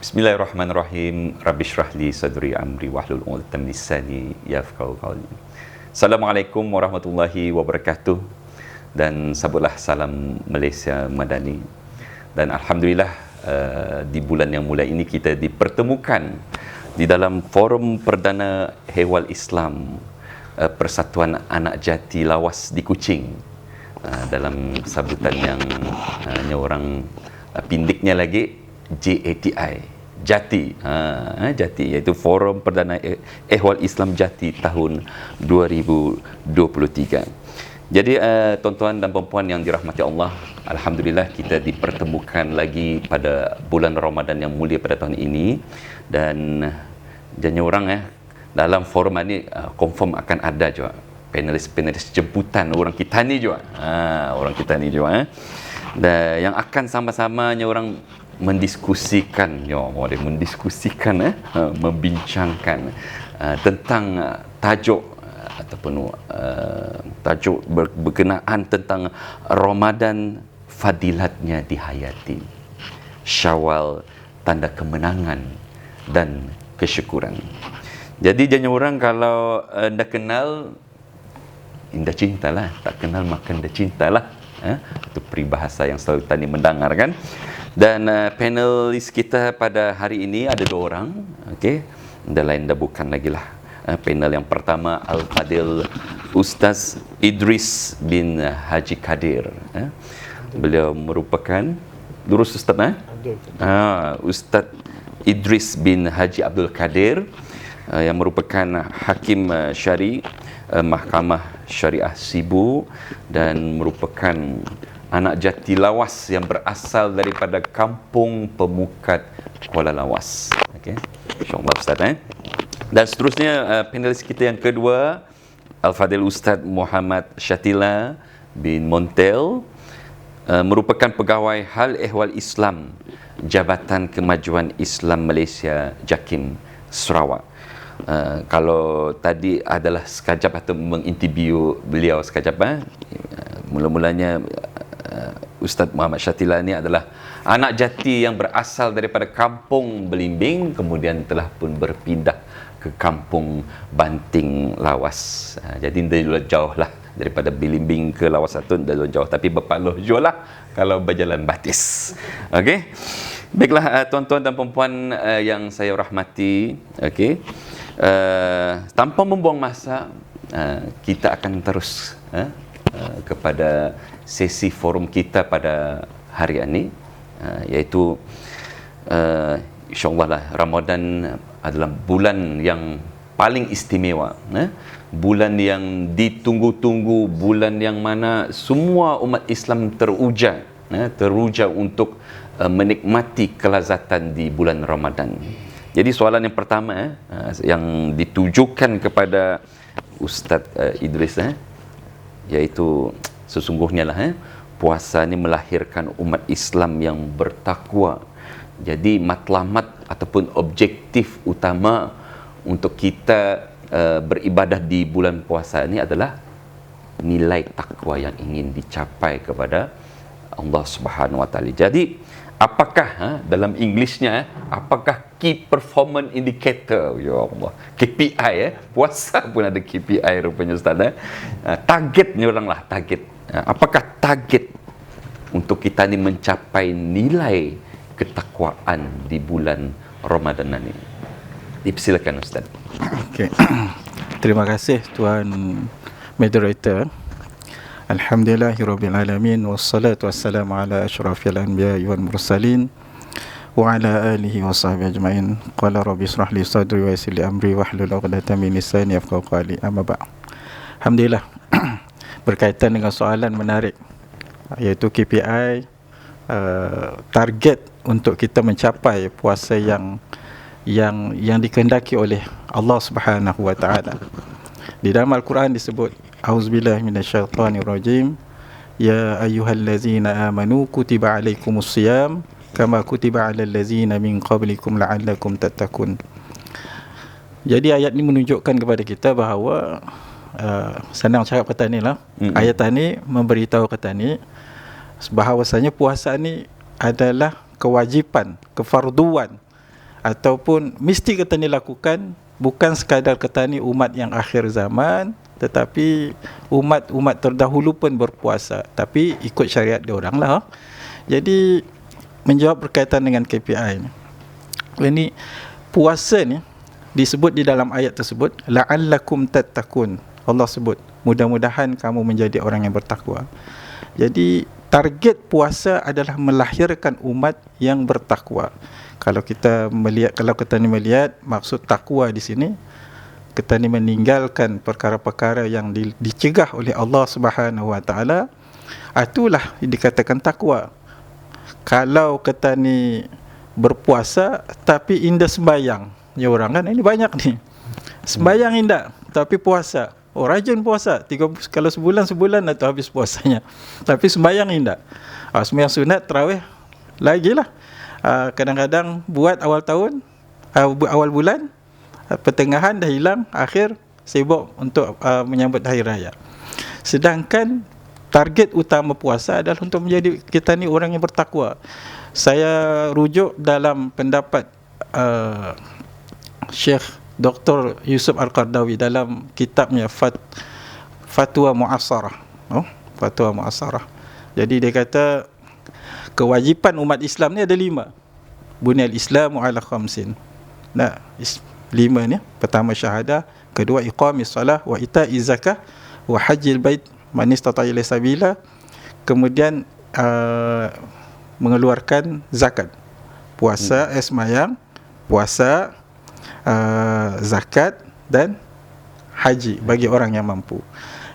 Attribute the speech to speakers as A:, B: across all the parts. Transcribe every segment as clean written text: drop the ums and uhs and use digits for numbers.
A: Bismillahirrahmanirrahim. Rabbi shrah li sadri amri wahlul 'uqdatam min lisani yafqahu qawli. Assalamualaikum warahmatullahi wabarakatuh. Dan sabutlah salam Malaysia Madani. Dan alhamdulillah di bulan yang mulai ini kita dipertemukan di dalam forum perdana Ehwal Islam Persatuan Anak Jati Lawas di Kuching, dalam sambutan yang orang pindiknya lagi JATI, Jati, Jati, iaitu Forum Perdana Ehwal Islam Jati tahun 2023. Jadi tuan-tuan dan puan-puan yang dirahmati Allah, alhamdulillah kita dipertemukan lagi pada bulan Ramadan yang mulia pada tahun ini. Dan jangan orang dalam forum ini confirm akan ada juga panelis-panelis jemputan orang kita ni juga, orang kita ni juga, dan yang akan sama-sama orang mendiskusikan, membincangkan tentang tajuk ataupun tajuk berkenaan tentang Ramadan, fadilatnya dihayati, Syawal, tanda kemenangan dan kesyukuran. Jadi jangan orang kalau dah kenal indah cintalah, tak kenal makan dah cintalah. Itu peribahasa yang selalu tadi mendengar kan. Dan panelis kita pada hari ini ada 2 orang, okey. Dan lain dah bukan lagi lah. Panel yang pertama Al-Fadil Ustaz Idris bin Haji Kadir. Beliau merupakan lurus Ustaz Ustaz Idris bin Haji Abdul Kadir, yang merupakan Hakim Syari Mahkamah Syariah Sibu dan merupakan anak jati lawas yang berasal daripada Kampung Pemukat Kuala Lawas. Okey. Insya-Allah Ustaz. Dan seterusnya panelis kita yang kedua Al-Fadil Ustaz Muhammad Syatila bin Montel, merupakan pegawai Hal Ehwal Islam Jabatan Kemajuan Islam Malaysia JAKIM Sarawak. Kalau tadi adalah sekajap atau menginterview beliau sekajap, mula-mulanya Ustaz Muhammad Syatila ni adalah anak jati yang berasal daripada Kampung Belimbing, kemudian telah pun berpindah ke Kampung Banting Lawas. Jadi dah jauh lah daripada Belimbing ke Lawas Satu, dah jauh, tapi berpaluh jauh lah kalau berjalan batis. Okey. Baiklah tuan-tuan dan puan-puan yang saya rahmati, okey. Tanpa membuang masa, kita akan terus kepada sesi forum kita pada hari ini, iaitu insya-Allah lah, Ramadan adalah bulan yang paling istimewa, bulan yang ditunggu-tunggu, bulan yang mana semua umat Islam teruja untuk menikmati kelazatan di bulan Ramadan. Jadi soalan yang pertama yang ditujukan kepada Ustaz Idris, iaitu sesungguhnya lah puasa ni melahirkan umat Islam yang bertakwa. Jadi matlamat ataupun objektif utama untuk kita beribadah di bulan puasa ini adalah nilai takwa yang ingin dicapai kepada Allah Subhanahu Wa Taala. Jadi apakah dalam Englishnya apakah key performance indicator, ya Allah, KPI, puasa pun ada KPI rupanya Ustaz. Targetnya orang lah, target. Apakah target untuk kita ni mencapai nilai ketakwaan di bulan Ramadan ini? Dipersilakan Ustaz.
B: Okey. Terima kasih Tuan Moderator. Alhamdulillahirrabbilalamin, wassalatu wassalamu ala asyrafil anbiya wal mursalin wa ala alihi wa sahbihi ajma'in. Qala rabbi israh li sadri wa yassir li amri wahlul 'uqdatam min lisani yafqahu qawli. Amma ba'd. Alhamdulillah, berkaitan dengan soalan menarik, iaitu KPI, target untuk kita mencapai puasa yang dikehendaki oleh Allah Subhanahu Wa Taala. Di dalam Al-Quran disebut, auzubillahi minasyaitonirrajim, ya ayyuhallazina amanu kutiba alaikumusiyam kama kutiba alal ladzina min qablikum la'allakum tattaqun. Jadi ayat ini menunjukkan kepada kita bahawa senang cakap kata ni lah, ayat ni memberitahu kata ni bahawasanya puasa ni adalah kewajipan, kefarduan ataupun mesti kita ni lakukan, bukan sekadar kita ni umat yang akhir zaman, tetapi umat-umat terdahulu pun berpuasa, tapi ikut syariat dia orang lah. Jadi menjawab berkaitan dengan KPI ni, ini puasa ni disebut di dalam ayat tersebut, la'allakum tattaqun. Allah sebut mudah-mudahan kamu menjadi orang yang bertakwa. Jadi target puasa adalah melahirkan umat yang bertakwa. Kalau kita ni melihat maksud takwa di sini, kita ni meninggalkan perkara-perkara yang dicegah oleh Allah Subhanahu Wa Taala, itulah dikatakan takwa. Kalau kita ni berpuasa tapi indah sembahyang, ya orang kan ini banyak ni. Sembahyang indah tapi puasa. Oh, rajin puasa. Kalau sebulan atau habis puasanya. Tapi sembahyang indah. Sembahyang sunat, tarawih lagilah. Kadang-kadang buat awal tahun, awal bulan, pertengahan dah hilang, akhir sibuk untuk menyambut hari raya. Sedangkan target utama puasa adalah untuk menjadi kita ni orang yang bertakwa. Saya rujuk dalam pendapat Syekh Dr. Yusuf Al-Qardawi dalam kitabnya Fatwa Mu'assarah. Fatwa Mu'assarah. Jadi dia kata kewajipan umat Islam ni ada 5. Bunyal Islamu ala khamsin. Nah, 5 ni. Pertama syahadah, kedua iqamis salah, wa ita'iz zakah, wa hajjil bait man istata'a ilaihi sabila. Kemudian mengeluarkan zakat, puasa, sembahyang, puasa, zakat dan haji bagi orang yang mampu.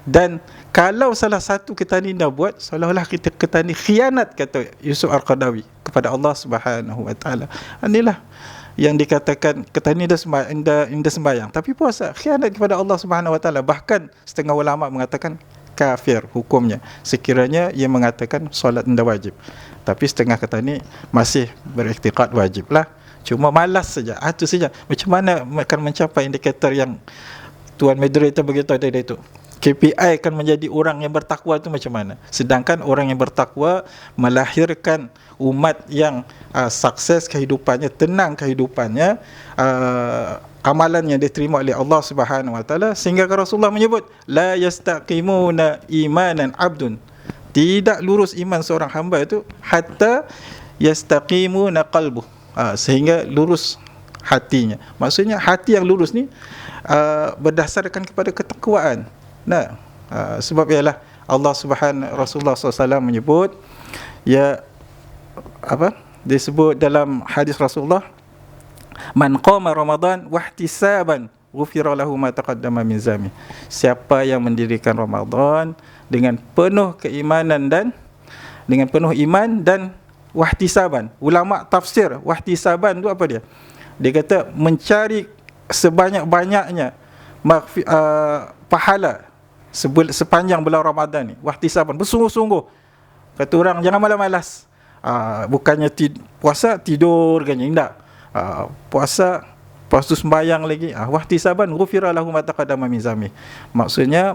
B: Dan kalau salah satu kita ni dah buat, seolah-olah kita ni khianat, kata Yusuf Al-Qardawi, kepada Allah Subhanahu Wa Taala. Inilah yang dikatakan kita ni dah sembahyang tapi puasa, khianat kepada Allah Subhanahu Wa Taala. Bahkan setengah ulama mengatakan kafir hukumnya sekiranya ia mengatakan solat indah wajib, tapi setengah kata ni masih beriktikad wajib lah, cuma malas saja. Itu saja. Macam mana akan mencapai indikator yang Tuan Moderator beritahu tadi itu? KPI akan menjadi orang yang bertakwa itu macam mana? Sedangkan orang yang bertakwa melahirkan umat yang sukses kehidupannya, tenang kehidupannya, amalan yang diterima oleh Allah Subhanahu Wa Taala, sehingga Rasulullah menyebut la yastaqimuna imanan abdun, tidak lurus iman seorang hamba itu hatta yastaqimuna qalbuh, sehingga lurus hatinya. Maksudnya hati yang lurus ni berdasarkan kepada ketakwaan. Nah, sebab ialah Allah Rasulullah SAW menyebut, ya apa? Disebut dalam hadis Rasulullah, man qama Ramadan wahtisaban ghufira lahu ma taqaddama min zambi. Siapa yang mendirikan Ramadan dengan penuh keimanan dan dengan penuh iman dan wahtisaban. Ulama tafsir wahtisaban tu apa dia? Dia kata mencari sebanyak-banyaknya pahala sepanjang bulan Ramadan ni. Wahtisaban, bersungguh-sungguh. Kata orang jangan malas-malas. Bukannya puasa tidur kan, tidak. Puasa, lepas tu sembahyang lagi. Wahtisaban ghufira lahu ma taqaddama min zambi. Maksudnya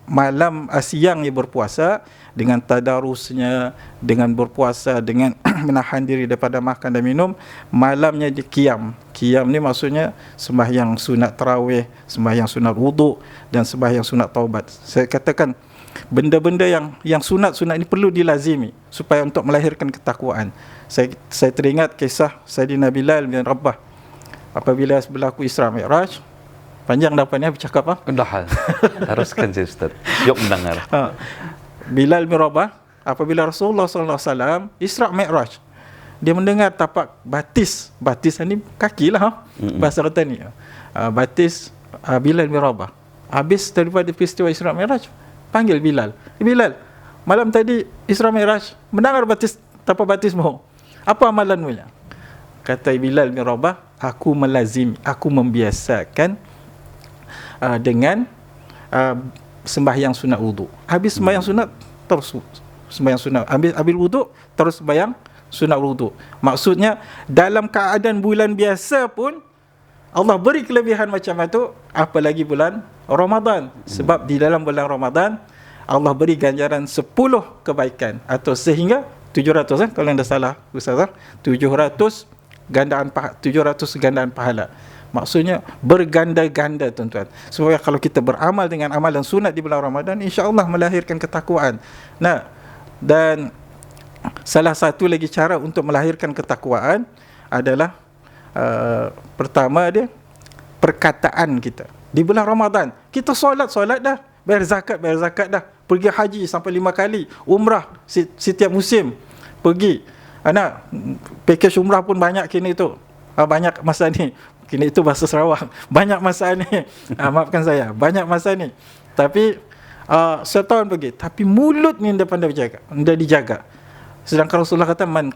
B: malam siang dia berpuasa dengan tadarusnya, dengan berpuasa, dengan menahan diri daripada makan dan minum. Malamnya dia qiyam. Qiyam ni maksudnya sembahyang sunat tarawih, sembahyang sunat wuduk dan sembahyang sunat taubat. Saya katakan benda-benda yang sunat-sunat ini perlu dilazimi supaya untuk melahirkan ketakwaan. Saya teringat kisah Sayyidina Bilal bin Rabah apabila berlaku Isra Mi'raj. Panjang dapatnya bercakap
A: Dah haruskan saya Ustaz. Yuk mendengar.
B: Bilal bin Rabah apabila Rasulullah SAW Isra Mi'raj, dia mendengar tapak batis ni kaki lah bahasa kata ni. Batis Bilal bin Rabah. Habis daripada peristiwa Isra Mi'raj, panggil Bilal. Bilal, malam tadi Isra Mi'raj, mendengar tapak batismu. Apa amalanmu? Kata Bilal bin Rabah, aku melazim, aku membiasakan dengan sembahyang sunat wudu. Habis sembahyang sunat terus sembahyang sunat. Habis wudu terus sembahyang sunat wudu. Maksudnya dalam keadaan bulan biasa pun Allah beri kelebihan macam itu, apalagi bulan Ramadan. Sebab di dalam bulan Ramadan Allah beri ganjaran 10 kebaikan, atau sehingga 700 kalau tidak salah Ustaz, 700 gandaan 700 gandaan pahala. Maksudnya berganda-ganda tuan-tuan. Supaya kalau kita beramal dengan amalan sunat di bulan Ramadan, insya-Allah melahirkan ketakwaan. Nah, dan salah satu lagi cara untuk melahirkan ketakwaan adalah pertama dia perkataan kita. Di bulan Ramadan, kita solat dah, bayar zakat dah, pergi haji sampai 5 kali, umrah setiap musim pergi. Anak package umrah pun banyak kini tu. Banyak masa ni. Kini itu bahasa Sarawak. Banyak masa ni. Maafkan saya. Banyak masa ni. Tapi setahun pergi. Tapi mulut ni anda pandai jaga. Anda dijaga. Sedangkan Rasulullah kata man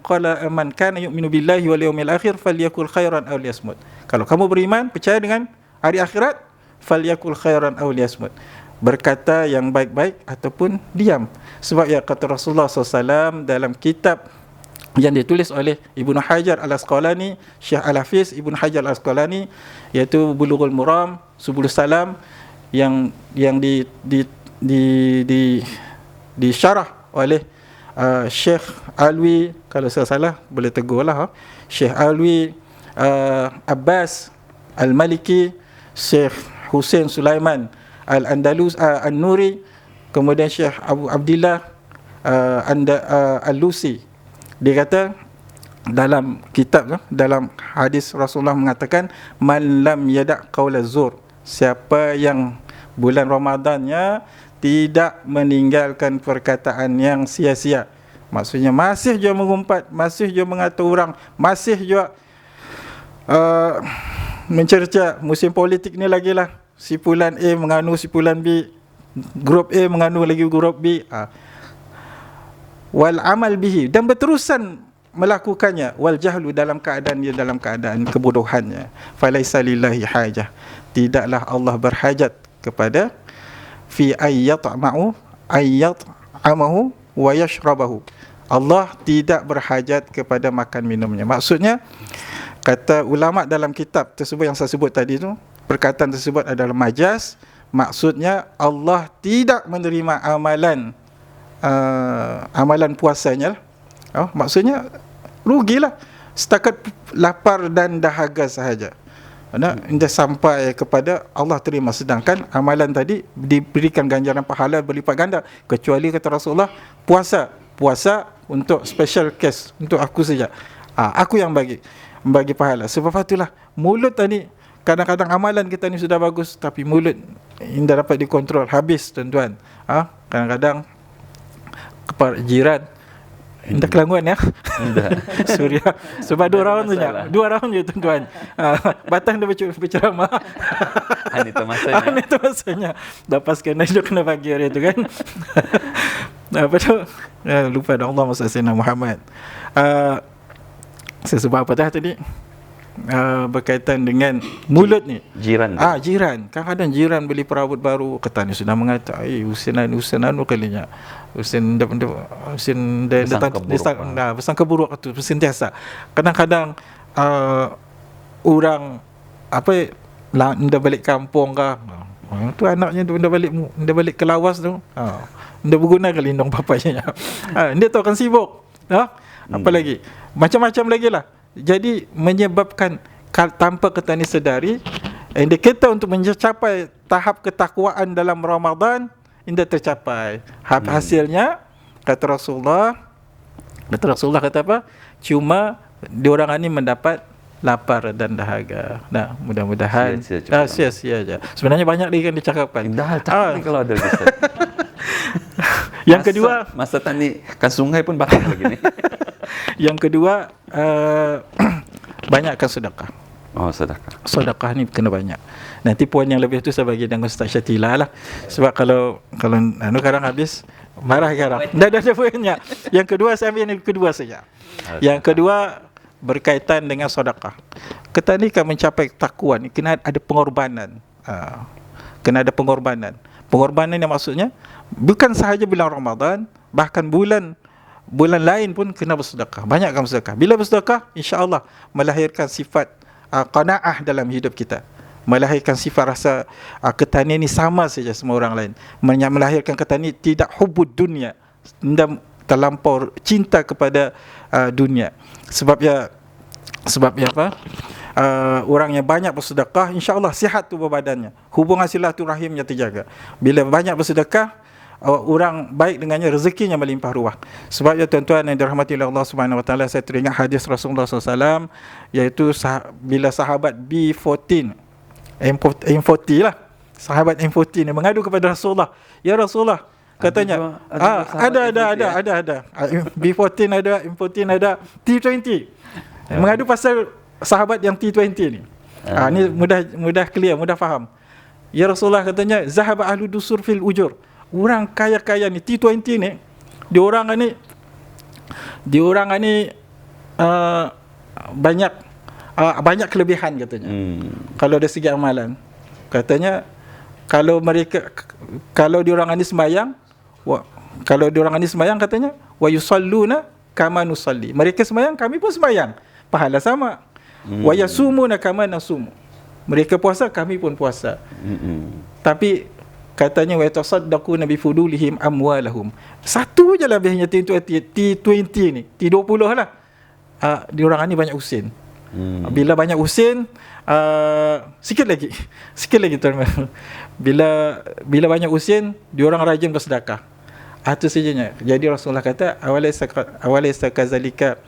B: kana yu'minu billahi wal yawmil akhir falyakul khairan aw liyasmut. Kalau kamu beriman, percaya dengan hari akhirat, falyakul khairan aw liyasmut. Berkata yang baik-baik ataupun diam. Sebab ya kata Rasulullah SAW dalam kitab yang ditulis oleh Ibnu Hajar Al-Asqalani, Syekh Al-Hafiz Ibnu Hajar Al-Asqalani, iaitu Bulughul Maram, Subulus Salam, yang disyarah oleh Syekh Alwi, kalau saya salah boleh tegurlah, Syekh Alwi Abbas Al-Maliki, Syekh Hussein Sulaiman Al-Andalus An-Nuri, kemudian Syekh Abu Abdillah Al-Lusi. Dia kata dalam kitab, dalam hadis Rasulullah mengatakan man lam yada' qaula zur, siapa yang bulan Ramadannya tidak meninggalkan perkataan yang sia-sia. Maksudnya masih je mengumpat, masih je mengatur orang, masih je mencerca musim politik ni lagi lah. Si fulan A menganu si fulan B, grup A menganu lagi grup B. Wal amal bihi, dan berterusan melakukannya, wal jahlu, dalam keadaan kebodohannya. Falaisa lillahi hajah, tidaklah Allah berhajat kepada fi ayyat'amahu wa yashrabahu. Allah tidak berhajat kepada makan minumnya. Maksudnya, kata ulama dalam kitab tersebut yang saya sebut tadi tu, perkataan tersebut adalah majaz. Maksudnya Allah tidak menerima amalan puasanya. Maksudnya rugilah, setakat lapar dan dahaga sahaja. Anda sampai kepada Allah terima, sedangkan amalan tadi diberikan ganjaran pahala berlipat ganda. Kecuali kata Rasulullah, puasa untuk special case, untuk aku saja. Aku yang bagi pahala. Sebab itulah mulut tadi, kadang-kadang amalan kita ni sudah bagus, tapi mulut tidak dapat dikontrol, habis tuan-tuan. Kadang-kadang kepada jiran, indah kelangguan ya. Suria. Sebab 2 round saja. 2 round je tuan-tuan. Batang dia berceramah.
A: Itu masanya.
B: Itu masanya. Lepaskan dia kena bagi hari tu kan. Apa tu? Lupa dah, Allah Muhammad Sayyidina Muhammad. Saya sebab apa tadi? Berkaitan dengan mulut ni, jiran. Jiran. Kadang-kadang jiran beli perabot baru, ketani sudah mengata, Husain kalinya. Husain bersangka buruk tu sentiasa. Kadang-kadang orang dah balik kampung ke, tu anaknya tu dah balik ke lawas tu, dah berguna ke lindung papanya. Dia tu akan sibuk. Apa lagi? Macam-macam lagi lah. Jadi menyebabkan tanpa kita ni sedari, indikator untuk mencapai tahap ketakwaan dalam Ramadan tidak tercapai. Hasilnya kata Rasulullah kata apa? Cuma diorang ni mendapat lapar dan dahaga. Nah, mudah-mudahan sia-sia aja. Sebenarnya banyak lagi kan dicakapkan.
A: Kalau ada
B: Yang kedua,
A: masa tani kan sungai pun bakar lagi ni.
B: Yang kedua, banyakkan sedekah. Sedekah ni kena banyak. Nanti poin yang lebih tu saya bagi dengan Ustaz Syatila lah. Sebab kalau kadang habis marah sekarang. Dah ada poinnya. Yang kedua saya ambil yang kedua saja. Yang kedua berkaitan dengan sedekah. Kita ni kan mencapai takwa ni kena ada pengorbanan. Kena ada pengorbanan. Pengorbanan yang maksudnya bukan sahaja bulan Ramadan, bahkan bulan lain pun kena bersedekah. Banyakkan bersedekah. Bila bersedekah, insya-Allah melahirkan sifat qanaah dalam hidup kita. Melahirkan sifat rasa ketani ni sama saja semua orang lain. Melahirkan ketani tidak hubud dunia, tidak terlampau cinta kepada dunia. Sebab ya Sebabnya apa? Orang yang banyak bersedekah, insya-Allah sihat tubuh badannya. Hubungan silaturahimnya terjaga. Bila banyak bersedekah, orang baik dengannya, rezekinya melimpah ruah. Sebabnya tuan-tuan yang dirahmati oleh Allah Subhanahu Wa Taala, saya teringat hadis Rasulullah SAW, iaitu bila sahabat B14, M40 lah, sahabat M40 ni mengadu kepada Rasulullah, ya Rasulullah, katanya ada B14 ada, M14 ada, T20. Mengadu pasal sahabat yang T20 ni. Ni mudah clear, mudah faham. Ya Rasulullah, katanya, zahaba ahlu dusur fil ujur. Orang kaya-kaya ni, T20 ni, diorang ni banyak kelebihan katanya. Kalau dari segi amalan, katanya, kalau diorang ni sembahyang, katanya, wa yusalluna kama nusalli. Mereka sembahyang, kami pun sembahyang, pahala sama. Wa yasumuna kama nasumu. Mereka puasa, kami pun puasa. Tapi katanya, wa yatasaddaquna bi fudulihim amwalahum. Satu je lebihnya T20 ni, T20 lah. Diorang ni banyak usin. Bila banyak usin, sikit lagi tuan. Bila banyak usin, diorang rajin bersedekah. Itu sejanya. Jadi Rasulullah kata, awalaysa kazalika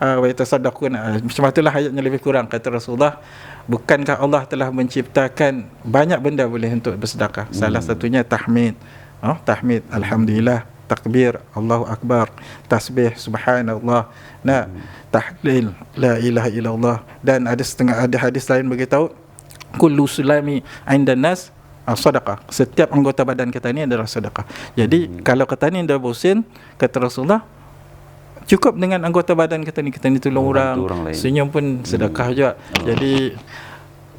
B: wa yatasaddaquna. Macam itulah ayatnya lebih kurang, kata Rasulullah. Bukankah Allah telah menciptakan banyak benda boleh untuk bersedekah? Salah satunya tahmid. Tahmid, alhamdulillah, takbir, Allahu akbar, tasbih, subhanallah, tahlil, la ilaha illallah. Dan ada hadis lain beritahu, kullu sulami 'indan nas sedekah. Setiap anggota badan kita ni adalah sedekah. Jadi kalau kita ni dah bosan, kata Rasulullah, cukup dengan anggota badan kita ni tolong orang senyum pun sedekah juga. Jadi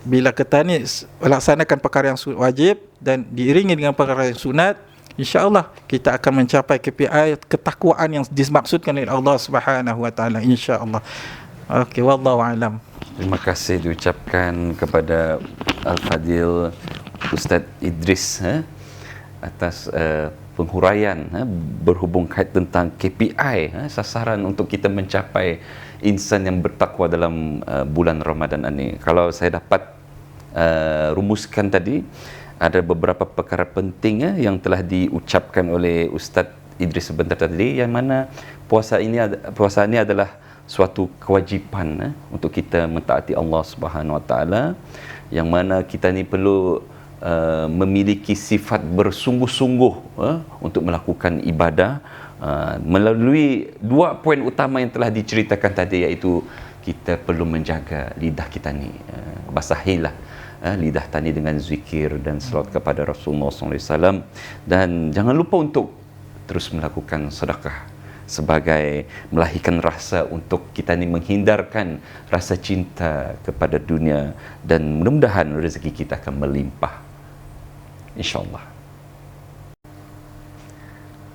B: bila kita ni laksanakan perkara yang wajib dan diiringi dengan perkara yang sunat, insya-Allah kita akan mencapai KPI ketakwaan yang dimaksudkan oleh Allah Subhanahu Wa Taala, insya-Allah. Okey, wallahu alam.
A: Terima kasih diucapkan kepada Al-Fadil Ustaz Idris atas penghuraian berhubung kait tentang KPI, sasaran untuk kita mencapai insan yang bertakwa dalam bulan Ramadan ini. Kalau saya dapat rumuskan tadi, ada beberapa perkara penting yang telah diucapkan oleh Ustaz Idris sebentar tadi, yang mana puasa ini adalah suatu kewajipan untuk kita mentaati Allah Subhanahu Wa Taala, yang mana kita ni perlu memiliki sifat bersungguh-sungguh untuk melakukan ibadah melalui dua poin utama yang telah diceritakan tadi, iaitu kita perlu menjaga lidah kita ni, basahilah lidah tani dengan zikir dan selawat kepada Rasulullah SAW, dan jangan lupa untuk terus melakukan sedekah sebagai melahirkan rasa untuk kita ni menghindarkan rasa cinta kepada dunia, dan mudah-mudahan rezeki kita akan melimpah, insya-Allah.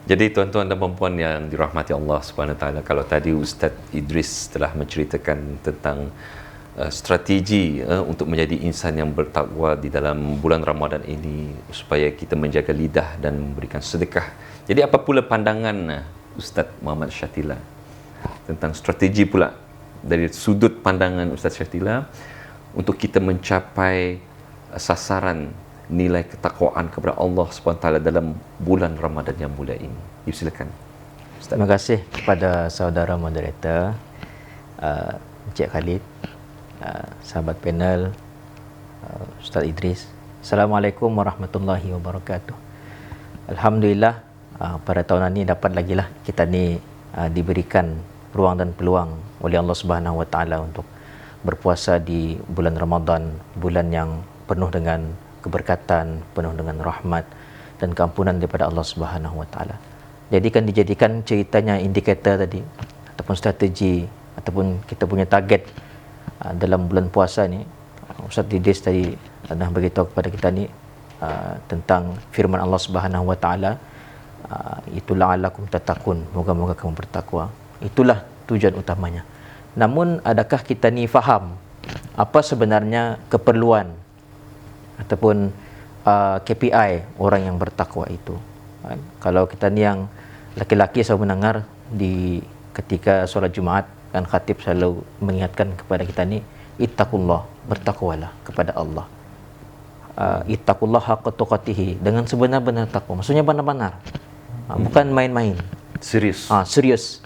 A: Jadi tuan-tuan dan puan-puan yang dirahmati Allah Subhanahu Wa Taala, kalau tadi Ustaz Idris telah menceritakan tentang strategi untuk menjadi insan yang bertakwa di dalam bulan Ramadan ini, supaya kita menjaga lidah dan memberikan sedekah. Jadi apa pula pandangan Ustaz Muhammad Syatila tentang strategi pula dari sudut pandangan Ustaz Syatila untuk kita mencapai sasaran nilai ketakwaan kepada Allah SWT dalam bulan Ramadan yang mulia ini? Silakan Ustaz.
C: Terima kasih kepada saudara moderator, Encik Khalid, sahabat panel, Ustaz Idris. Assalamualaikum warahmatullahi wabarakatuh. Alhamdulillah, pada tahun ini dapat lagi lah kita ni diberikan ruang dan peluang oleh Allah Subhanahu Wa Taala untuk berpuasa di bulan Ramadan, bulan yang penuh dengan keberkatan, penuh dengan rahmat dan keampunan daripada Allah Subhanahu Wa Taala. Jadi kan dijadikan ceritanya indikator tadi, ataupun strategi, ataupun kita punya target dalam bulan puasa ni. Ustaz Idris tadi dah beritahu kepada kita ni tentang firman Allah Subhanahu Wa Taala, itulah la'allakum tattaqun, moga-moga kamu bertakwa. Itulah tujuan utamanya. Namun adakah kita ni faham apa sebenarnya keperluan ataupun KPI orang yang bertakwa itu? Kalau kita ni yang laki-laki, saya mendengar di ketika solat Jumaat kan khatib selalu mengingatkan kepada kita ni, ittaqullah, bertakwalah kepada Allah. Ittaqullah haqqa tuqatih, dengan sebenar-benar takwa. Maksudnya benar-benar. Bukan main-main.
A: Serius.
C: Serius.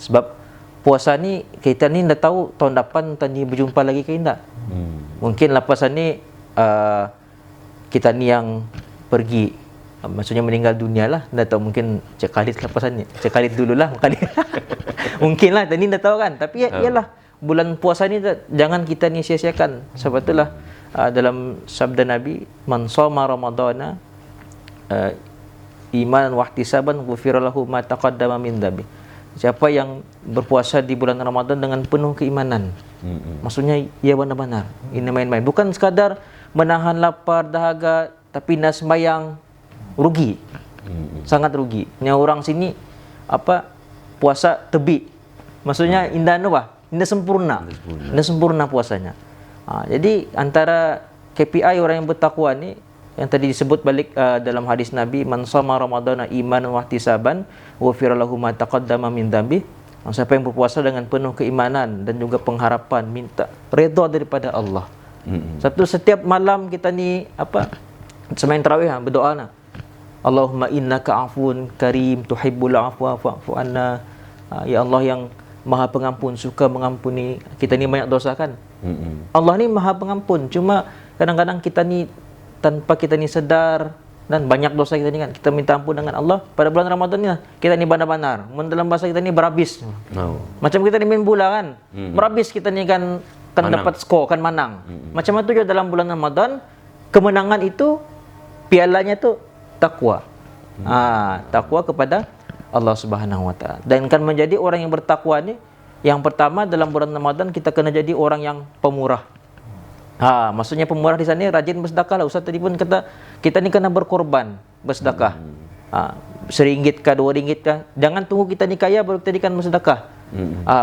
C: Sebab puasa ni kita ni dah tahu tahun depan tadi berjumpa lagi ke tidak. Mungkin lepasan ni kita ni yang pergi, maksudnya meninggal dunia lah, dah tahu mungkin Cik Khalid lepasan ni. Cik Khalid dululah kali. Mungkin lah tadi dah tahu kan. Tapi iyalah bulan puasa ni jangan kita ni sia-siakan. Sebab itulah dalam sabda Nabi, man shoma ramadhana imanan wa ihtisaban ghufira lahu ma taqaddama min dhanbi. Siapa yang berpuasa di bulan Ramadan dengan penuh keimanan, maksudnya ia benar-benar, ini main-main, bukan sekadar menahan lapar dahaga tapi nak sembahyang, rugi, sangat rugi. Yang orang sini puasa tebi, maksudnya indah indah sempurna, indah sempurna puasanya. Jadi antara KPI orang yang bertakwa ni yang tadi disebut balik dalam hadis Nabi, man shoma ramadhana imanan wa ihtisaban ghufira lahu ma taqaddama min dhanbi. Siapa yang berpuasa dengan penuh keimanan dan juga pengharapan, minta redha daripada Allah. Setiap malam kita ni sembahyang tarawih berdoa nah, Allahumma innaka afun karim tuhibbul afwa fa'fu anna. Ya Allah yang Maha Pengampun, suka mengampuni. Kita ni banyak dosa kan. Allah ni Maha Pengampun. Cuma kadang-kadang kita ni tanpa kita ni sedar dan banyak dosa kita ni kan. Kita minta ampun dengan Allah pada bulan Ramadan ni. Kita ni bandar-bandar. Dalam bahasa kita ni berhabis. Macam kita ni main bola kan. Berhabis kita ni kan dapat skor, kan menang. Macam itu juga dalam bulan Ramadan, kemenangan itu pialanya tu takwa. Takwa kepada Allah Subhanahu wa taala. Dan kan menjadi orang yang bertakwa ni, yang pertama dalam bulan Ramadan kita kena jadi orang yang pemurah. Maksudnya pemurah di sana rajin bersedekah lah. Ustaz tadi pun kata kita ni kena berkorban, bersedekah. RM1 kah, RM2 kah. Jangan tunggu kita ni kaya baru kita kan bersedekah.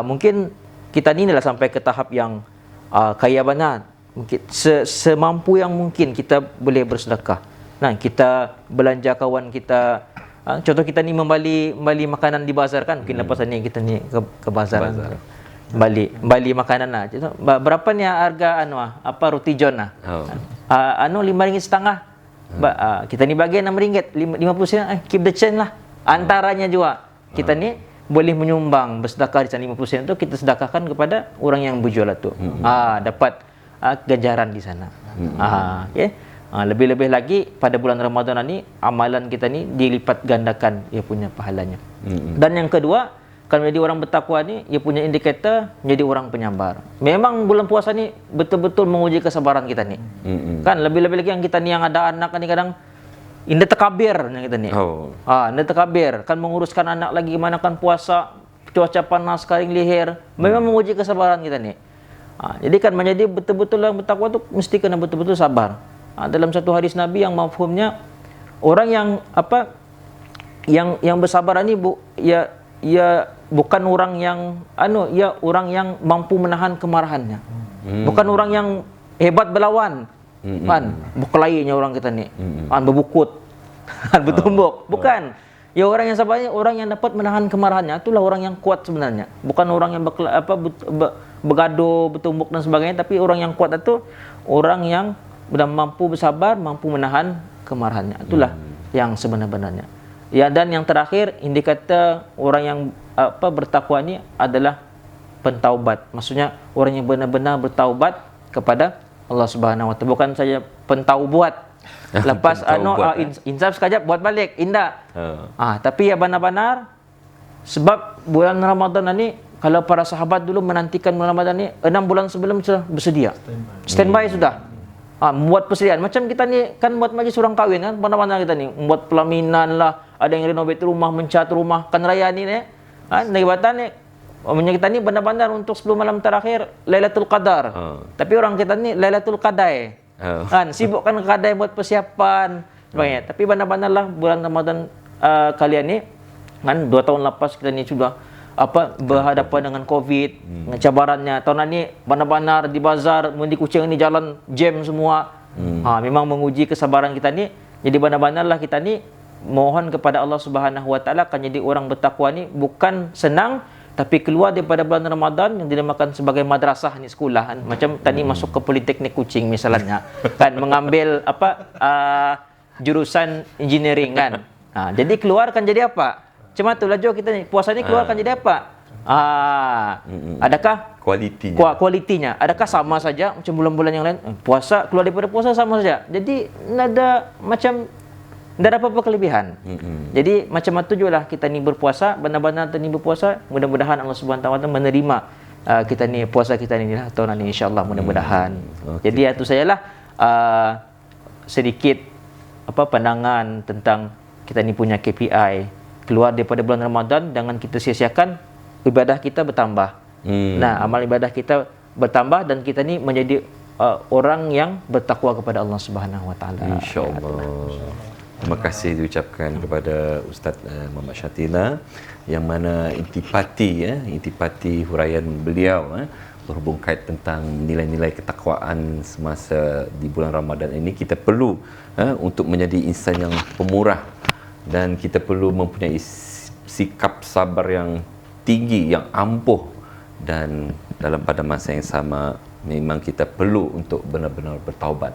C: Mungkin kita ni lah sampai ke tahap yang kaya banget. Mungkin semampu yang mungkin kita boleh bersedekah. Nah, kita belanja kawan kita. Contoh kita ni membeli makanan di bazar kan. Mungkin lepas ni kita ni ke bazar. Bali makanan lah. Berapa ni harga roti john lah? RM5.50. Kita ni bagi RM6, 50 sen. Keep the change lah. Antaranya juga kita ni boleh menyumbang bersedekah di sana 50 sen tu kita sedekahkan kepada orang yang berjual tu. Dapat ganjaran di sana. Okay? Lebih-lebih lagi pada bulan Ramadan ni amalan kita ni dilipat gandakan ia punya pahalanya. Dan yang kedua, kalau menjadi orang bertakwa ni, ia punya indikator menjadi orang penyabar. Memang bulan puasa ni betul-betul menguji kesabaran kita ni. Kan lebih-lebih lagi yang kita ni yang ada anak ni kadang indah terkabir kita ni. Indah terkabir kan menguruskan anak lagi gimana kan puasa, cuaca panas, kering leher, memang menguji kesabaran kita ni. Jadi kan menjadi betul-betul orang bertakwa tu mesti kena betul-betul sabar. Dalam satu hadis Nabi yang mafhumnya orang yang yang bersabar ni bukan orang yang orang yang mampu menahan kemarahannya. Bukan orang yang hebat berlawan. Kan berkelainya orang kita ni. Berbukut. Bertumbuk. Bukan. Ya orang yang sabar ni orang yang dapat menahan kemarahannya. Itulah orang yang kuat sebenarnya. Bukan orang yang bergaduh, bertumbuk dan sebagainya, tapi orang yang kuat itu orang yang sudah mampu bersabar, mampu menahan kemarahannya. Itulah yang sebenar-benarnya. Ya, dan yang terakhir indikator orang yang bertakwa ni adalah pentaubat. Maksudnya orang yang benar-benar bertaubat kepada Allah Subhanahu wa taala. Bukan saja pentaubat. Lepas insaf sekejap buat balik, indah. Tapi ya benar-benar sebab bulan Ramadan ni kalau para sahabat dulu menantikan bulan Ramadan ni 6 bulan sebelum sudah bersedia. Standby sudah. Membuat persediaan. Macam kita ni kan buat majlis orang kahwin kan, mana-mana kita ni membuat pelaminan lah, ada yang renovate rumah, mencat rumah. Kan raya ni dari Batam ni kita ni benar-benar untuk 10 malam terakhir Lailatul Qadar. Tapi orang kita ni Lailatul Qadai. Kan sibuk kan kadai buat persiapan sebagainya. Tapi benar-benar lah bulan Ramadan kalian ni kan 2 tahun lepas kita ni sudah berhadapan dengan COVID, dengan cabarannya. Tahun ni benar-benar di bazar, di Kuching ni jalan jam semua. Memang menguji kesabaran kita ni. Jadi benar-benarlah kita ni mohon kepada Allah Subhanahu wa taala kan jadi orang bertakwa ni bukan senang, tapi keluar daripada bulan Ramadan yang dinamakan sebagai madrasah ni, sekolah kan. Macam tadi masuk ke Politeknik Kuching misalnya kan, mengambil jurusan engineering kan. Jadi keluarkan jadi apa? Macam tu lah Jo, kita ni puasa ni keluarkan jadi apa? Adakah kualitinya adakah sama saja macam bulan-bulan yang lain? Puasa, keluar daripada puasa sama saja. Jadi nada macam tidak ada apa-apa kelebihan. Jadi macam tu juga lah kita ni berpuasa, benar-benar ni berpuasa, mudah-mudahan Allah Subhanahu Wa Taala menerima kita ni puasa kita ni lah tahun ini insya-Allah, mudah-mudahan. Jadi itu sajalah sedikit pandangan tentang kita ni punya KPI. Keluar daripada bulan Ramadan, jangan kita sia-siakan, ibadah kita bertambah. Nah, amal ibadah kita bertambah dan kita ni menjadi orang yang bertakwa kepada Allah Subhanahu Wa Taala.
A: Insya-Allah. Terima kasih diucapkan kepada Ustaz Muhammad Syatina, yang mana intipati huraian beliau berhubung kait tentang nilai-nilai ketakwaan semasa di bulan Ramadan ini. Kita perlu untuk menjadi insan yang pemurah, dan kita perlu mempunyai sikap sabar yang tinggi, yang ampuh, dan pada masa yang sama memang kita perlu untuk benar-benar bertaubat.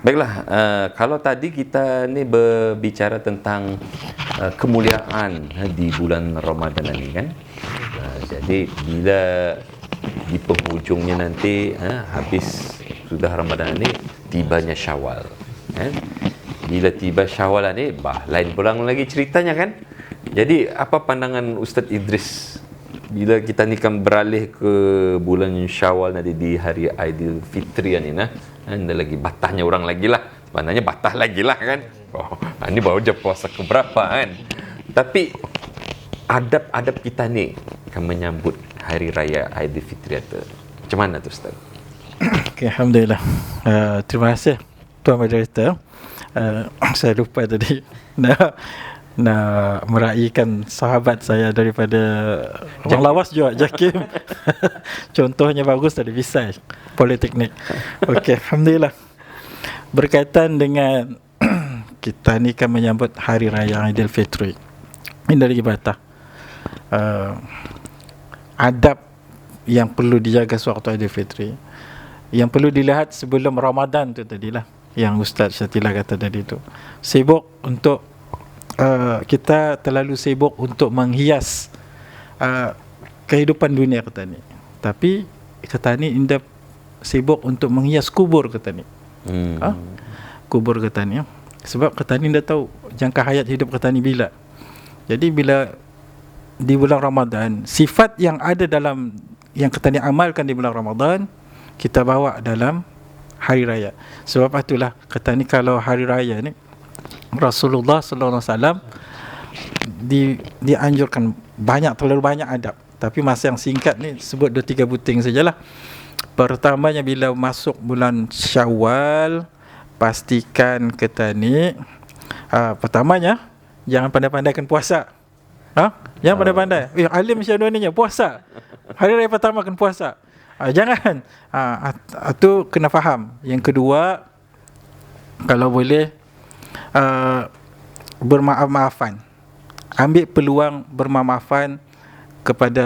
A: Baiklah, kalau tadi kita ni berbicara tentang kemuliaan di bulan Ramadan ini kan. Jadi bila di penghujungnya nanti habis sudah Ramadan ini, tibanya Syawal. Bila tiba Syawal ni, lain pulang lagi ceritanya kan. Jadi apa pandangan Ustaz Idris bila kita ni kan beralih ke bulan Syawal nanti di hari Aidilfitri ni anda lagi batahnya orang lagi lah. Maknanya batah lagi lah kan. Ini baru je puasa keberapa kan. Tapi adab-adab kita ni akan menyambut hari raya Aidilfitri itu macam mana tu Ustaz?
B: Okay, Alhamdulillah. Terima kasih Tuan Moderator. Saya lupa tadi nak meraihkan sahabat saya daripada orang lawas juga, Jakim. Contohnya bagus tadi, bisa Politeknik. Okey, Alhamdulillah. Berkaitan dengan kita ni kan menyambut hari raya Aidilfitri. Ini dari ibadah. Adab yang perlu dijaga sewaktu Aidilfitri, yang perlu dilihat sebelum Ramadan tu tadilah, yang Ustaz Syatila kata tadi tu. Sibuk untuk kita terlalu sibuk untuk menghias kehidupan dunia kita ni. Tapi kita ni indah sibuk untuk menghias kubur kita ni. Kubur kita ni. Sebab kita ni dah tahu jangka hayat hidup kita ni bila. Jadi bila di bulan Ramadan, sifat yang ada dalam yang kita ni amalkan di bulan Ramadan, kita bawa dalam hari raya. Sebab itulah kata ni, kalau hari raya ni Rasulullah sallallahu alaihi wasallam dianjurkan terlalu banyak adab. Tapi masa yang singkat ni sebut 2-3 buting sajalah. Pertamanya bila masuk bulan Syawal, pastikan kita ni pertamanya jangan pandai-pandaikan puasa. Jangan pandai-pandai. Alim Syadoninya puasa. Hari raya pertama kan puasa. Jangan. Itu kena faham. Yang kedua, kalau boleh bermaaf-maafan. Ambil peluang bermaaf-maafan kepada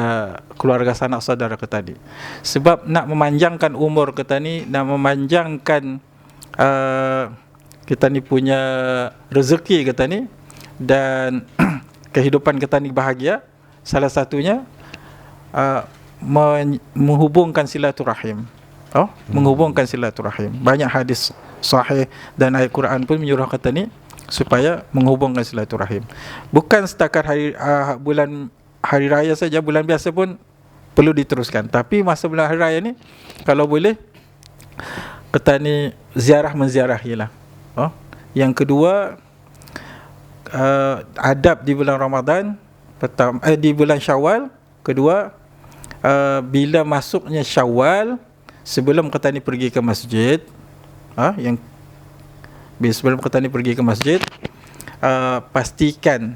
B: keluarga sanak saudara kita tadi. Sebab nak memanjangkan umur kita ni, nak memanjangkan kita ni punya rezeki kita ni, dan kehidupan kita ni bahagia, salah satunya menghubungkan silaturahim. Menghubungkan silaturahim. Banyak hadis sahih dan ayat Quran pun menyuruh kita ni supaya menghubungkan silaturahim. Bukan setakat hari raya saja, bulan biasa pun perlu diteruskan. Tapi masa bulan hari raya ni, kalau boleh kita ni menziarahilah. Yang kedua, adab di bulan Ramadan pertama, di bulan Syawal. Kedua, bila masuknya Syawal, sebelum kita ni pergi ke masjid, sebelum kita ni pergi ke masjid, pastikan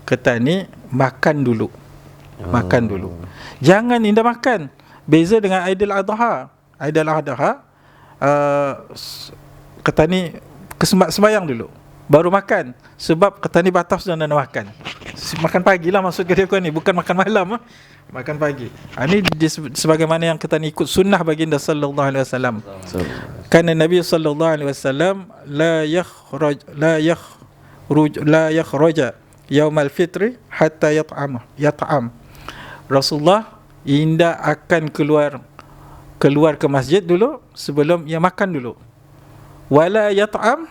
B: kita ni makan dulu. Makan dulu. Jangan indah makan. Beza dengan Aidil Adha. Aidil Adha, kita ni sembahyang dulu baru makan. Sebab kita ni batas dan nak makan. makan pagi lah maksud dia ni, bukan makan malam makan pagi. Ini sebagaimana yang kita ni ikut sunnah baginda sallallahu alaihi wasallam. Karena Nabi sallallahu alaihi wasallam la yakhruja yaumal fitri hatta yat'am. Rasulullah tidak akan keluar ke masjid dulu sebelum ia makan dulu. Wala yat'am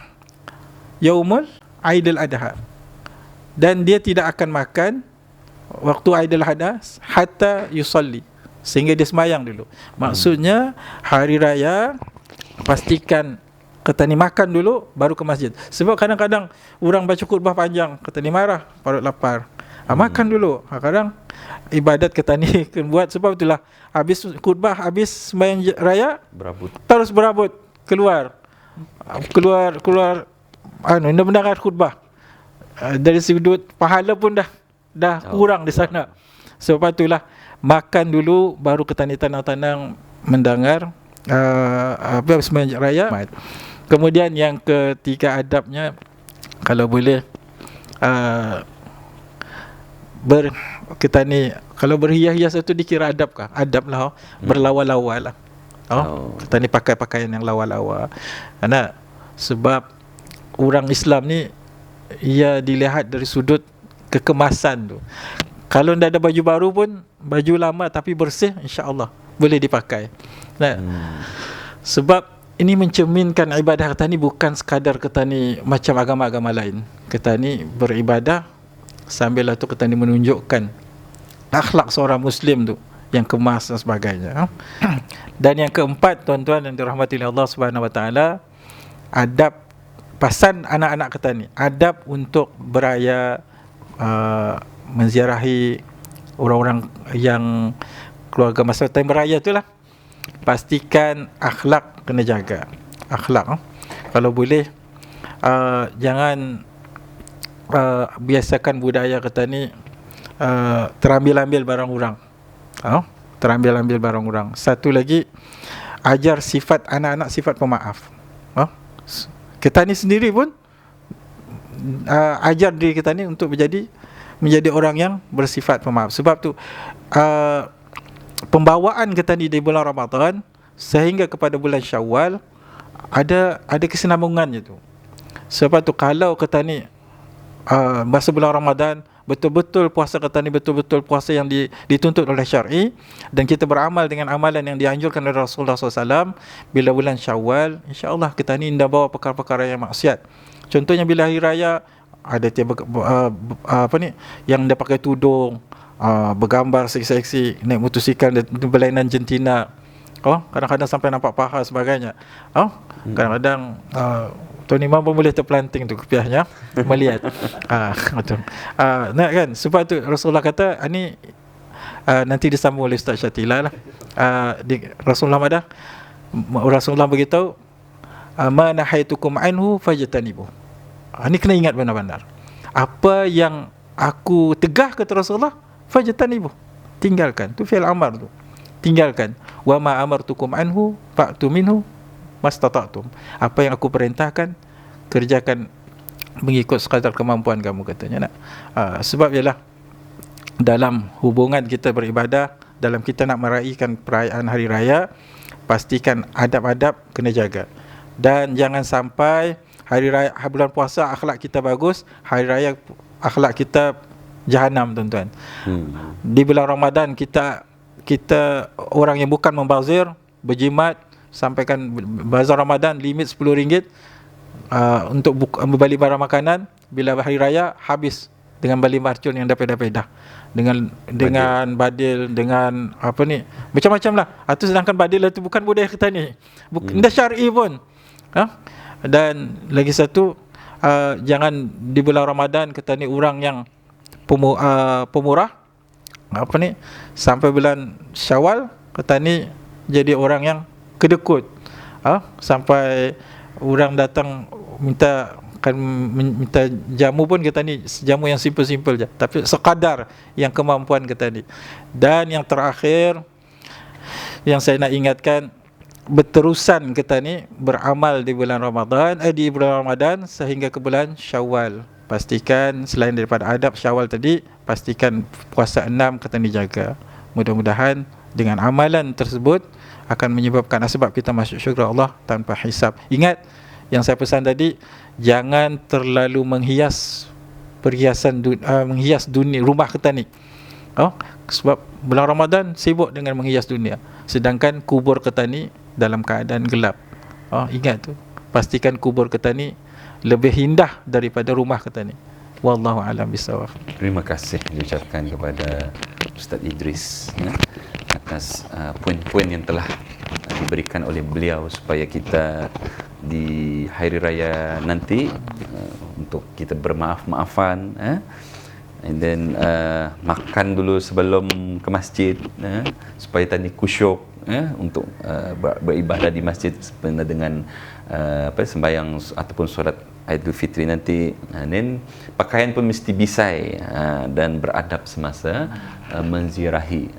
B: yaumul Aidil Adha, dan dia tidak akan makan waktu Aidil Adha hatta yusalli, sehingga dia semayang dulu. Maksudnya hari raya pastikan kata ni makan dulu baru ke masjid. Sebab kadang-kadang orang baca khutbah panjang, kata ni marah, perut lapar. Makan dulu. Kadang ibadat kata ni kena buat, sebab itulah habis khutbah, habis sembahyang raya terus berabut keluar hendak mendengar khutbah. Dari sudut pahala pun dah kurang di sana. Sebab itulah makan dulu baru ke tanang mendengar sembahyang raya. Kemudian yang ketiga adabnya, kalau boleh kita ni kalau berhias-hias itu dikira adab kah? Adab lah, berlawa-lawa lah. Kita ni pakai pakaian yang lawa-lawa. Karena sebab orang Islam ni ia dilihat dari sudut kekemasan tu. Kalau tidak ada baju baru pun, baju lama tapi bersih, insya-Allah boleh dipakai. Nah, sebab ini mencerminkan ibadah kita ni bukan sekadar kita ni macam agama-agama lain. Kita ni beribadah sambil tu kita ni menunjukkan akhlak seorang Muslim tu yang kemas dan sebagainya. Dan yang keempat, tuan-tuan yang dirahmati oleh Allah Subhanahu Wa Taala, adab pasan anak-anak kita ni, adab untuk beraya, menziarahi orang-orang yang keluarga masa time beraya itulah. Pastikan akhlak kena jaga. Akhlak, kalau boleh jangan biasakan budaya kita ni terambil-ambil barang orang. Terambil-ambil barang orang. Satu lagi, ajar sifat anak-anak, sifat pemaaf. Kita ni sendiri pun ajar diri kita ni untuk menjadi orang yang bersifat pemaaf. Sebab tu pembawaan kita ni di bulan Ramadan sehingga kepada bulan Syawal ada kesinambungannya tu. Sebab tu kalau kita ni masa bulan Ramadan betul-betul puasa kita ni betul-betul puasa yang dituntut oleh syar'i, dan kita beramal dengan amalan yang dianjurkan oleh Rasulullah SAW, bila bulan Syawal, insya-Allah kita ni tidak bawa perkara-perkara yang maksiat. Contohnya bila hari raya ada yang dia pakai tudung, bergambar seksi-seksi, naik motosikal di berlainan jantina. Kadang-kadang sampai nampak paha sebagainya. Kadang-kadang Tuan Imam pun boleh terpelanting tu kepiahnya melihat. Betul. Nak kan? Sebab tu Rasulullah kata ni nanti disambung oleh Ustaz Syatila lah. Rasulullah beritahu, ma nahaitukum anhu fajtanibu. Ni kena ingat benar-benar. Apa yang aku tegah kata Rasulullah, fajtanibu. Tinggalkan. Tu fi'il amar tu. Tinggalkan. Wa ma amartukum anhu fa'tu minhu mastata'tum. Apa yang aku perintahkan, kerjakan mengikut sekadar kemampuan kamu, katanya. Sebab ialah dalam hubungan kita beribadah, dalam kita nak meraihkan perayaan hari raya, pastikan adab-adab kena jaga. Dan jangan sampai hari raya bulan puasa akhlak kita bagus, hari raya akhlak kita jahanam, tuan-tuan. Di bulan Ramadan kita orang yang bukan membazir, berjimat, sampaikan bazar Ramadan limit RM10 untuk membeli barang makanan. Bila hari raya habis dengan beli marcun yang dapat-dapat dengan badil, dengan macam-macam lah. Itu sedangkan badil itu bukan budaya kita ni, dah syar'i pun. Dan lagi satu, jangan di bulan Ramadan kita ni orang yang pemurah, sampai bulan Syawal kita ni jadi orang yang kedekut. Sampai orang datang minta jamu pun kita ni jamu yang simple-simple je, tapi sekadar yang kemampuan kita ni. Dan yang terakhir yang saya nak ingatkan, berterusan kita ni beramal di bulan Ramadan sehingga ke bulan Syawal. Pastikan selain daripada adab Syawal tadi, pastikan puasa 6 kata ni jaga. Mudah-mudahan dengan amalan tersebut akan menyebabkan asbab kita masuk syurga Allah tanpa hisab. Ingat yang saya pesan tadi, jangan terlalu menghias menghias dunia, rumah kita ni. Sebab bulan Ramadan sibuk dengan menghias dunia, sedangkan kubur kita ni dalam keadaan gelap. Ingat tu, pastikan kubur kita ni lebih indah daripada rumah kita ni. Wallahu a'lam bissawab.
A: Terima kasih diucapkan kepada Ustaz Idris atas poin-poin yang telah diberikan oleh beliau supaya kita di hari raya nanti untuk kita bermaaf-maafan, and then makan dulu sebelum ke masjid, supaya tadi kusyuk untuk beribadah di masjid sebenarnya dengan sembahyang ataupun solat Aidilfitri nanti. Dan pakaian pun mesti bisai dan beradab semasa menziarahi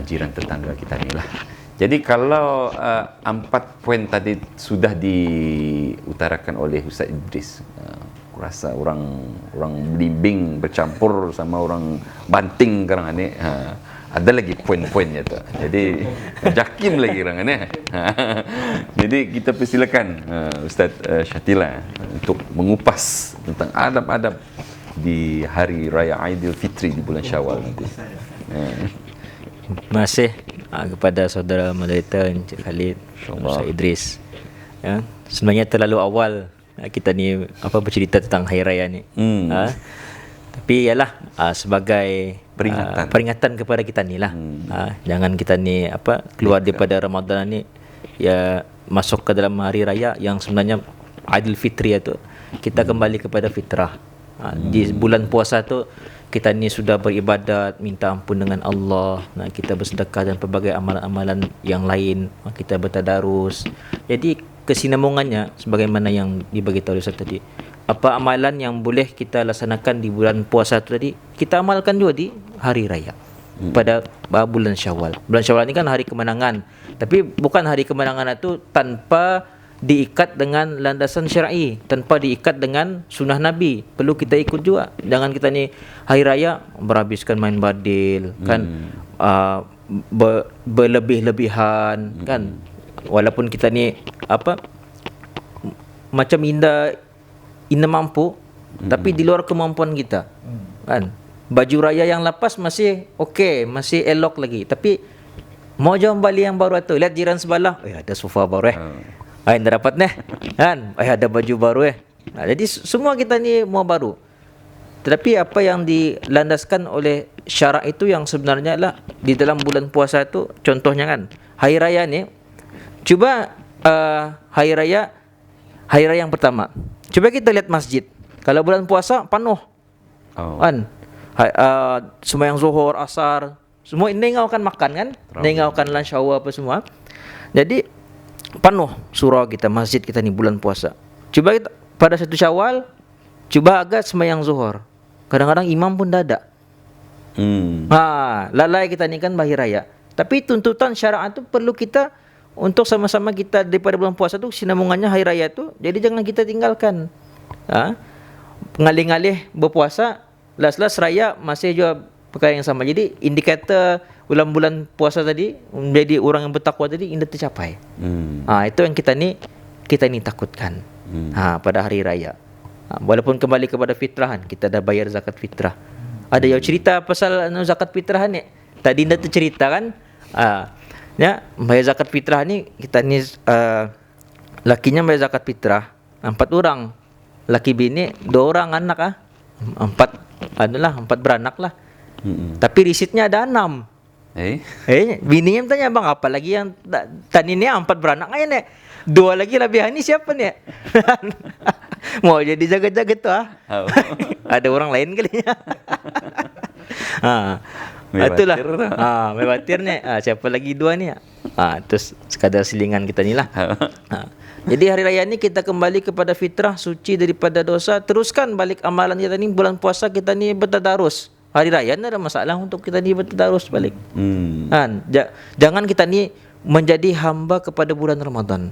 A: jiran tetangga kita ni lah. Jadi kalau 4 poin tadi sudah diutarakan oleh Ustaz Idris, aku rasa orang Belimbing bercampur sama orang Banting sekarang ni. Ada lagi poin-poinnya tu. Jadi jakim lagi orang ni. Jadi kita persilakan Ustaz Syatila untuk mengupas tentang adab-adab di hari raya Aidilfitri di bulan Syawal nanti.
C: Terima kasih kepada saudara moderator Encik Khalid, Ustaz Idris. Sebenarnya terlalu awal kita ni bercerita tentang hari raya ni. Tapi ialah sebagai peringatan kepada kita ni lah. Jangan kita ni keluar daripada Ramadan ni ya masuk ke dalam hari raya yang sebenarnya Aidilfitri itu kita kembali kepada fitrah. Di bulan puasa tu kita ni sudah beribadat, minta ampun dengan Allah, kita bersedekah dan pelbagai amalan-amalan yang lain, kita bertadarus. Jadi kesinambungannya sebagaimana yang dibagi tahu Ustaz tadi, apa amalan yang boleh kita laksanakan di bulan puasa tu tadi, kita amalkan juga di hari raya pada bulan Syawal. Bulan Syawal ni kan hari kemenangan, tapi bukan hari kemenangan itu tanpa diikat dengan landasan syar'i, tanpa diikat dengan sunnah Nabi. Perlu kita ikut juga. Jangan kita ni hari raya berhabiskan main badil, kan, berlebih-lebihan, kan. Walaupun kita ni macam indah mampu, tapi di luar kemampuan kita, kan. Baju raya yang lepas masih okey, masih elok lagi, tapi mau jom balik yang baru tu, lihat jiran sebelah, ada sofa baru dah dapat kan, ada baju baru jadi semua kita ni mau baru. Tetapi apa yang dilandaskan oleh syarak itu yang sebenarnya lah di dalam bulan puasa itu, contohnya kan hari raya ni, cuba hari raya yang pertama, coba kita lihat masjid. Kalau bulan puasa penuh, kan, sembahyang zuhur, asar, semua nengaukan makan kan, nengaukan lunch hour apa semua. Jadi penuh surau kita, masjid kita ni bulan puasa. Cuba kita pada 1 Syawal, cuba agak sembahyang zuhur, kadang-kadang imam pun dah ada. Lalai kita ni kan bahir raya. Tapi tuntutan syarak itu perlu kita untuk sama-sama kita daripada bulan puasa tu sinambungannya hari raya tu. Jadi jangan kita tinggalkan. Ngalih-ngalih berpuasa, las-las raya masih juga perkara yang sama. Jadi indikator bulan-bulan puasa tadi menjadi orang yang bertakwa tadi indah tercapai. Itu yang kita ni takutkan. Pada hari raya. Walaupun kembali kepada fitrahan, kita dah bayar zakat fitrah. Ada yang cerita pasal zakat fitrah ni. Tadi indah tercerita kan. Bayar zakat fitrah ni, kita ni lakinya bayar zakat fitrah 4 orang, laki bini 2 orang anak 4 beranak lah. Tapi risitnya ada 6. Bini yang tanya, bang apa lagi yang tadi ni 4 beranak aja nih, 2 lagi lebihan ni siapa nih? Mau jadi jaga-jaga tu ada orang lain kali ya. Itulah. Mewatir ni. Siapa lagi 2 ni? Terus sekadar silingan kita ni lah. Jadi hari raya ni kita kembali kepada fitrah, suci daripada dosa, teruskan balik amalan kita ni. Bulan puasa kita ni bertadarus. Hari raya ni ada masalah untuk kita ni bertadarus balik. Jangan kita ni menjadi hamba kepada bulan Ramadan.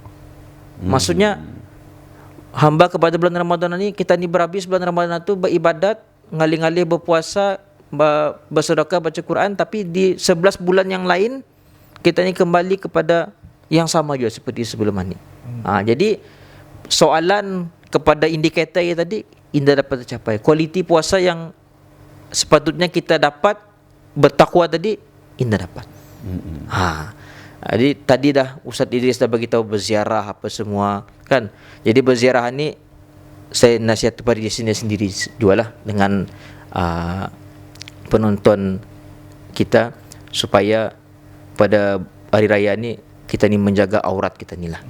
C: Maksudnya hamba kepada bulan Ramadan ni, kita ni berhabis bulan Ramadan tu beribadat, ngalih-ngalih berpuasa, bersedekah, baca Quran, tapi di 11 bulan yang lain kita ni kembali kepada yang sama juga seperti sebelum ni. Jadi soalan kepada indikator yang tadi indah dapat tercapai. Kualiti puasa yang sepatutnya kita dapat bertakwa tadi indah dapat. Jadi tadi dah Ustaz Idris dah bagi tahu berziarah apa semua kan. Jadi berziarah ni saya nasihat kepada diri sendiri jualah dengan penonton kita supaya pada hari raya ni kita ni menjaga aurat kita ni lah.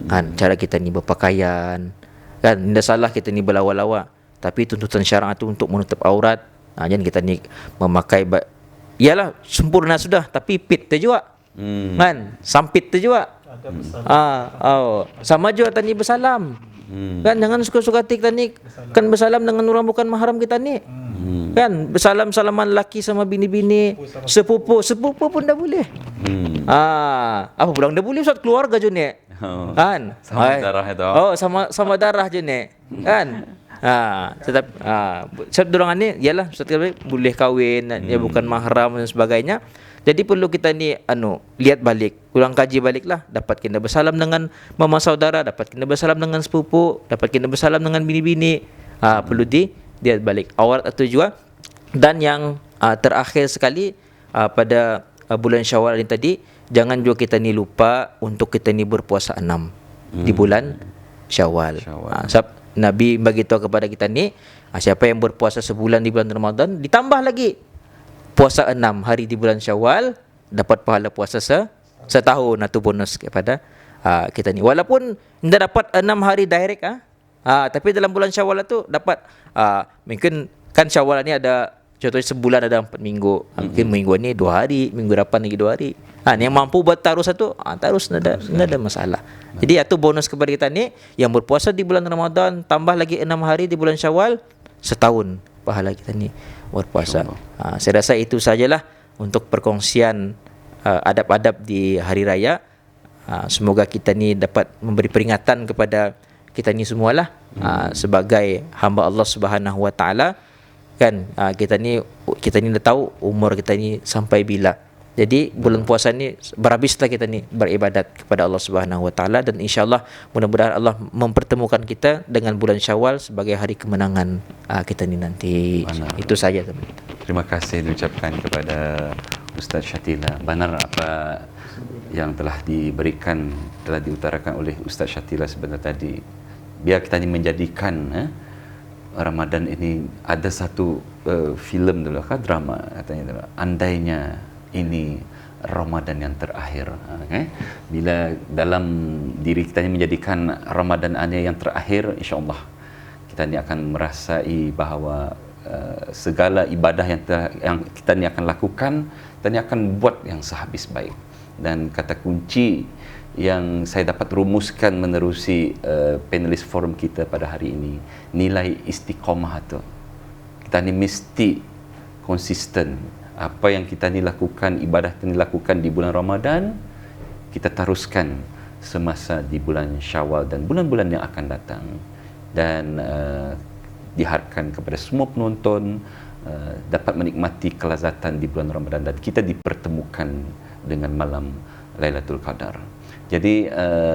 C: Kan cara kita ni berpakaian kan, tidak salah kita ni berlawa-lawa, tapi tuntutan syarak tu untuk menutup aurat. Jangan kita ni memakai iyalah sempurna sudah tapi pit tu juga. Kan sampit tu juga. Sama juga tani bersalam. Kan jangan suka-suka kita ni kan bersalam dengan orang bukan mahram kita ni. Kan bersalam-salaman lelaki sama bini-bini, sepupu pun dah boleh. Apa pulang dah boleh Ustaz, keluarga je ni. Kan
A: sama darah itu.
C: Sama darah je ni. Kan tetapi dorang ni ialah Ustaz kata boleh kahwin, dia bukan mahram dan sebagainya. Jadi perlu kita ni lihat balik, ulang kaji baliklah, dapat kita bersalam dengan mama saudara, dapat kita bersalam dengan sepupu, dapat kita bersalam dengan bini-bini. Perlu dilihat balik aurat itu juga. Dan yang terakhir sekali pada bulan Syawal ini tadi, jangan juga kita ni lupa untuk kita ni berpuasa 6 di bulan Syawal. Sebab Nabi bagi tahu kepada kita ni, siapa yang berpuasa sebulan di bulan Ramadan, ditambah lagi puasa 6 hari di bulan Syawal, dapat pahala puasa setahun. Itu bonus kepada kita ni. Walaupun tidak dapat 6 hari direct tapi dalam bulan Syawal itu dapat mungkin kan Syawal ni ada contohnya sebulan ada 4 minggu. Mungkin minggu ni 2 hari, minggu depan lagi 2 hari. Yang mampu buat taruh satu, taruh tidak ada masalah. Jadi itu bonus kepada kita ni yang berpuasa di bulan Ramadan, tambah lagi 6 hari di bulan Syawal, setahun pahala kita ni berpuasa. Saya rasa itu sajalah untuk perkongsian adab-adab di hari raya. Semoga kita ni dapat memberi peringatan kepada kita ni semualah sebagai hamba Allah Subhanahu Wa Taala. Kan kita ni dah tahu umur kita ni sampai bila. Jadi bulan puasa ni berhabislah kita ni beribadat kepada Allah Subhanahu Wa Taala, dan insyaallah mudah-mudahan Allah mempertemukan kita dengan bulan Syawal sebagai hari kemenangan kita ni nanti. Itu saja teman.
A: Terima kasih diucapkan kepada Ustaz Syatila. Benar apa yang telah diutarakan oleh Ustaz Syatila sebentar tadi. Biar kita ni menjadikan Ramadan ini ada satu filem dulu kan, drama katanya dulu. Andainya ini Ramadan yang terakhir. Bila dalam diri kita ini menjadikan Ramadan ini yang terakhir, insya-Allah kita ni akan merasai bahawa segala ibadah yang kita ni akan lakukan, kita ni akan buat yang sehabis baik. Dan kata kunci yang saya dapat rumuskan menerusi panelis forum kita pada hari ini, nilai istiqamah tu. Kita ni mesti konsisten. Apa yang kita ni lakukan, ibadah kita ni lakukan di bulan Ramadan, kita teruskan semasa di bulan Syawal dan bulan-bulan yang akan datang. Dan diharapkan kepada semua penonton dapat menikmati kelazatan di bulan Ramadan dan kita dipertemukan dengan malam Lailatul Qadar. Jadi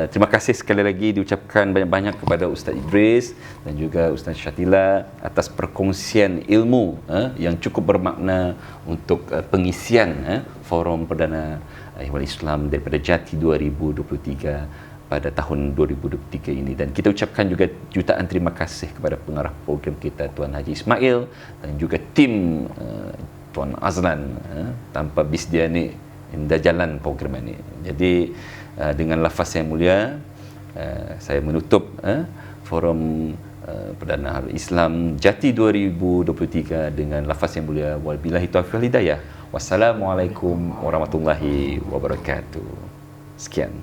A: terima kasih sekali lagi diucapkan banyak-banyak kepada Ustaz Idris dan juga Ustaz Syatila atas perkongsian ilmu yang cukup bermakna untuk pengisian Forum Perdana Ihwal Islam daripada Jati 2023 pada tahun 2023 ini. Dan kita ucapkan juga jutaan terima kasih kepada pengarah program kita Tuan Haji Ismail dan juga tim Tuan Azlan. Tanpa bis dia ni indah jalan program ini. Jadi dengan lafaz yang mulia saya menutup Forum Perdana Islam Jati 2023 dengan lafaz yang mulia, wabillahi taufiq wal hidayah. Wassalamualaikum warahmatullahi wabarakatuh. Sekian.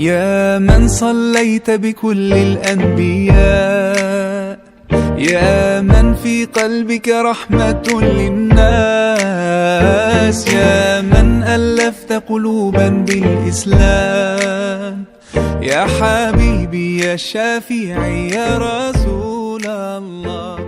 D: يا من صليت بكل الأنبياء يا من في قلبك رحمة للناس، يا من ألفت قلوبا بالإسلام، يا حبيبي يا شافعي يا رسول الله.